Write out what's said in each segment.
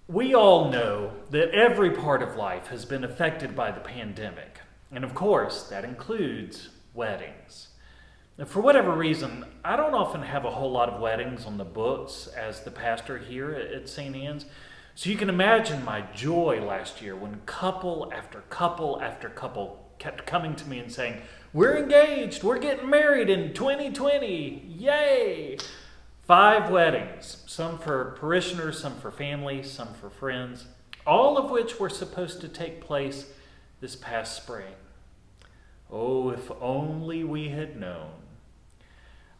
We all know that every part of life has been affected by the pandemic. And of course, that includes weddings. Now, for whatever reason, I don't often have a whole lot of weddings on the books as the pastor here at St. Anne's. So you can imagine my joy last year when couple after couple after couple kept coming to me and saying, "We're engaged, we're getting married in 2020, yay!" 5 weddings, some for parishioners, some for family, some for friends, all of which were supposed to take place this past spring. Oh, if only we had known.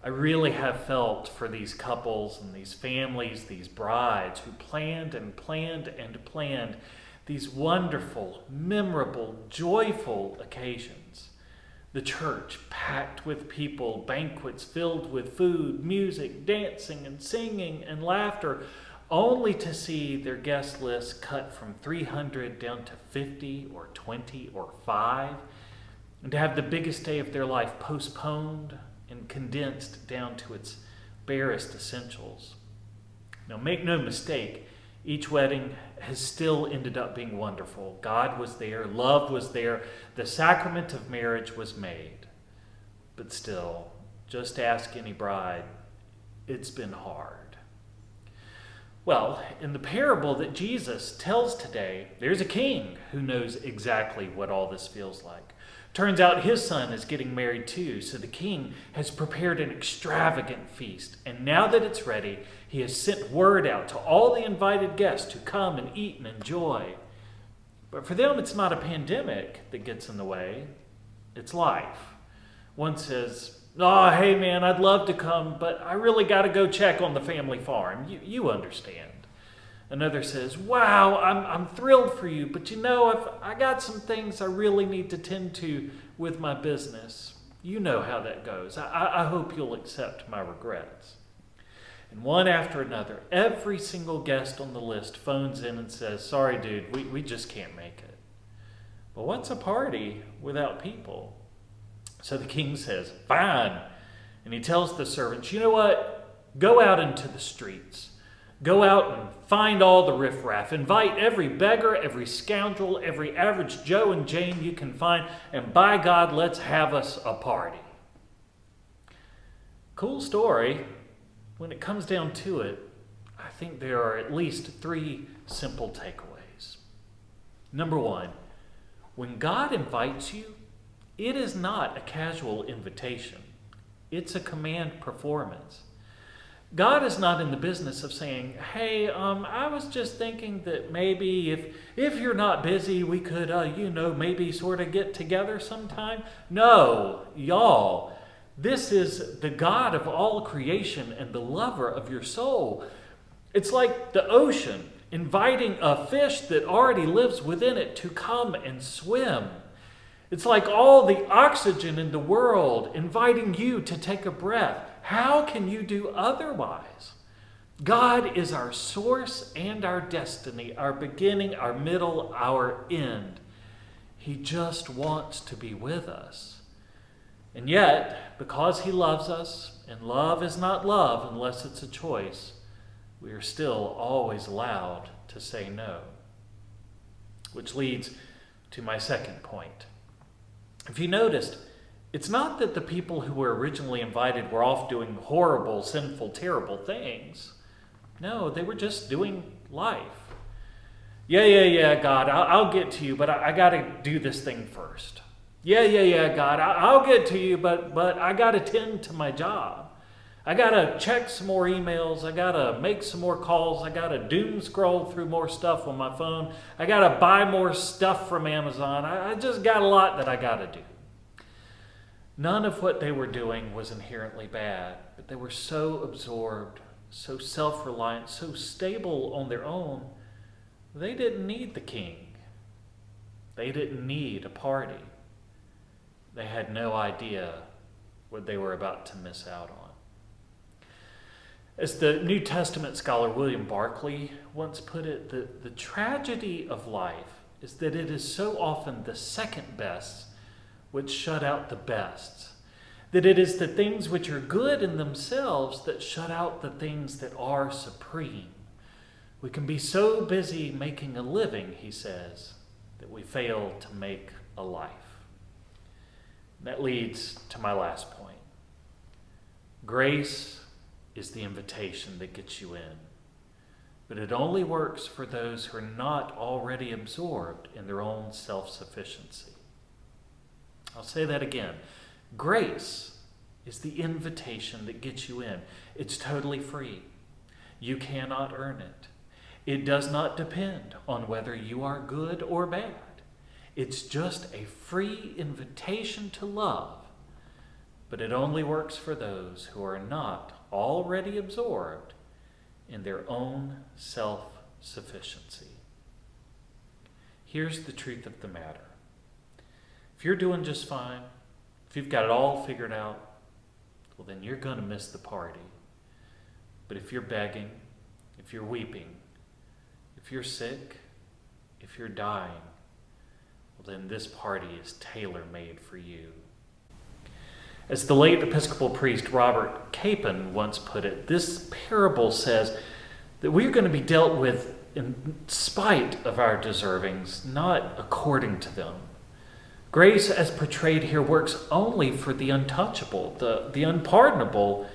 I really have felt for these couples and these families, these brides who planned and planned and planned these wonderful, memorable, joyful occasions. The church packed with people, banquets filled with food, music, dancing and singing and laughter, only to see their guest list cut from 300 down to 50 or 20 or 5, and to have the biggest day of their life postponed and condensed down to its barest essentials. Now, make no mistake, each wedding has still ended up being wonderful. God was there, love was there, the sacrament of marriage was made. But still, just ask any bride, it's been hard. Well, in the parable that Jesus tells today, there's a king who knows exactly what all this feels like. Turns out his son is getting married too, so the king has prepared an extravagant feast. And now that it's ready, he has sent word out to all the invited guests to come and eat and enjoy. But for them, it's not a pandemic that gets in the way. It's life. One says, "Oh, hey man, I'd love to come, but I really got to go check on the family farm. You understand." Another says, "Wow, I'm thrilled for you, but I got some things I really need to tend to with my business. You know how that goes. I hope you'll accept my regrets." And one after another, every single guest on the list phones in and says, "Sorry, dude, we just can't make it." But what's a party without people? So the king says, "Fine." And he tells the servants, "You know what? Go out into the streets. Go out and find all the riffraff. Invite every beggar, every scoundrel, every average Joe and Jane you can find. And by God, let's have us a party." Cool story. When it comes down to it, I think there are at least 3 simple takeaways. Number 1, when God invites you, it is not a casual invitation. It's a command performance. God is not in the business of saying, "Hey, I was just thinking that maybe if you're not busy, we could, maybe sort of get together sometime." No, y'all, this is the God of all creation and the lover of your soul. It's like the ocean inviting a fish that already lives within it to come and swim. It's like all the oxygen in the world inviting you to take a breath. How can you do otherwise? God is our source and our destiny, our beginning, our middle, our end. He just wants to be with us. And yet, because he loves us, and love is not love unless it's a choice, we are still always allowed to say no. Which leads to my second point. If you noticed, it's not that the people who were originally invited were off doing horrible, sinful, terrible things. No, they were just doing life. Yeah, God, I'll get to you, but I got to do this thing first. Yeah, God, I'll get to you, but I got to tend to my job. I got to check some more emails. I got to make some more calls. I got to doom scroll through more stuff on my phone. I got to buy more stuff from Amazon. I just got a lot that I got to do. None of what they were doing was inherently bad, but they were so absorbed, so self-reliant, so stable on their own, they didn't need the king. They didn't need a party. They had no idea what they were about to miss out on. As the New Testament scholar William Barclay once put it, the tragedy of life is that it is so often the second best which shut out the best. That it is the things which are good in themselves that shut out the things that are supreme, We can be so busy making a living, he says, that we fail to make a life. That leads to my last point. Grace is the invitation that gets you in, but it only works for those who are not already absorbed in their own self-sufficiency. I'll say that again. Grace is the invitation that gets you in. It's totally free. You cannot earn it. It does not depend on whether you are good or bad. It's just a free invitation to love, but it only works for those who are not already absorbed in their own self-sufficiency. Here's the truth of the matter. If you're doing just fine, if you've got it all figured out, well, then you're going to miss the party. But if you're begging, if you're weeping, if you're sick, if you're dying, well, then this party is tailor-made for you. As the late Episcopal priest Robert Capon once put it, this parable says that we're going to be dealt with in spite of our deservings, not according to them. Grace, as portrayed here, works only for the untouchable, the unpardonable,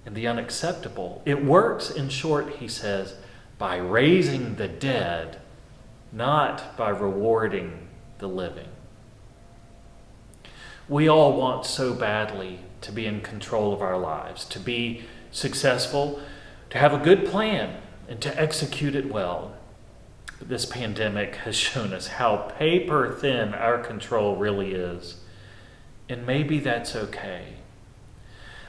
and the unacceptable. It works, in short, he says, by raising the dead, not by rewarding the living. We all want so badly to be in control of our lives, to be successful, to have a good plan, and to execute it well. But this pandemic has shown us how paper thin our control really is. And maybe that's okay.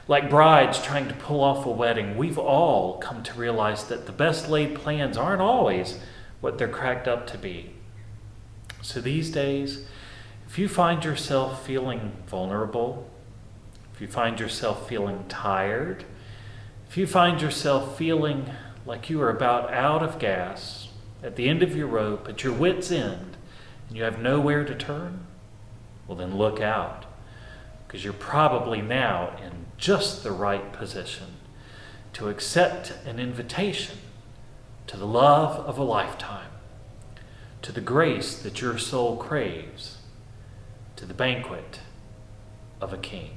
Like brides trying to pull off a wedding, we've all come to realize that the best laid plans aren't always what they're cracked up to be. So these days, if you find yourself feeling vulnerable, if you find yourself feeling tired, if you find yourself feeling like you are about out of gas, at the end of your rope, at your wit's end, and you have nowhere to turn, well then look out, because you're probably now in just the right position to accept an invitation to the love of a lifetime, to the grace that your soul craves, to the banquet of a king.